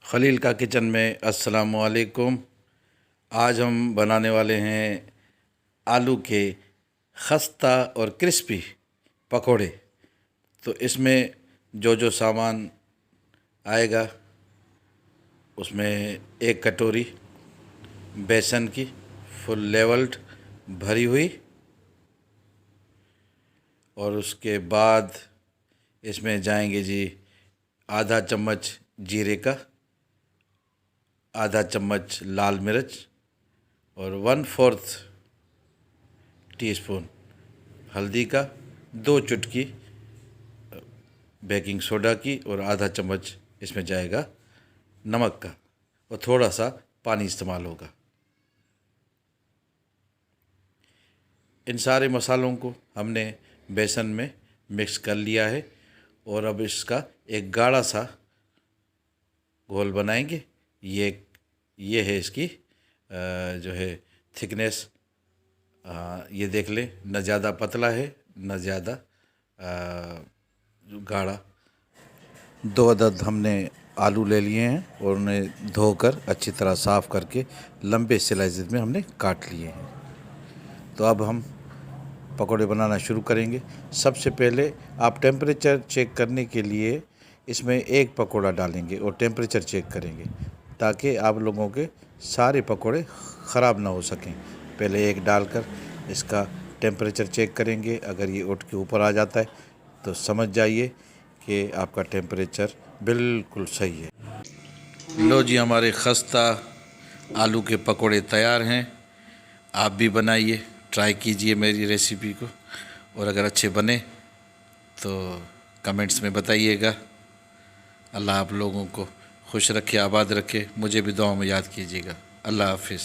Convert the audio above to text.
खलील का किचन में अस्सलामु अलैकुम। आज हम बनाने वाले हैं आलू के खस्ता और क्रिस्पी पकोड़े। तो इसमें जो जो सामान आएगा उसमें एक कटोरी बेसन की फुल लेवल्ड भरी हुई, और उसके बाद इसमें जाएंगे जी आधा चम्मच जीरे का, आधा चम्मच लाल मिर्च और 1/4 टीस्पून हल्दी का, 2 चुटकी बेकिंग सोडा की, और आधा चम्मच इसमें जाएगा नमक का, और थोड़ा सा पानी इस्तेमाल होगा। इन सारे मसालों को हमने बेसन में मिक्स कर लिया है, और अब इसका एक गाढ़ा सा घोल बनाएंगे। ये है इसकी जो है थिकनेस, ये देख लें, न ज़्यादा पतला है न ज़्यादा गाढ़ा। 2 अदद हमने आलू ले लिए हैं और उन्हें धोकर अच्छी तरह साफ़ करके लंबे स्लाइसेस में हमने काट लिए हैं। तो अब हम पकौड़े बनाना शुरू करेंगे। सबसे पहले आप टेम्परेचर चेक करने के लिए इसमें एक पकौड़ा डालेंगे और टेम्परेचर चेक करेंगे, ताकि आप लोगों के सारे पकौड़े ख़राब ना हो सकें। पहले एक डालकर इसका टेम्परेचर चेक करेंगे। अगर ये उठ के ऊपर आ जाता है तो समझ जाइए कि आपका टेम्परेचर बिल्कुल सही है। लो जी, हमारे खस्ता आलू के पकौड़े तैयार हैं। आप भी बनाइए, ट्राई कीजिए मेरी रेसिपी को, और अगर अच्छे बने तो कमेंट्स में बताइएगा। अल्लाह आप लोगों को खुश रखे, आबाद रखे। मुझे भी दुआ में याद कीजिएगा। अल्लाह हाफिज़।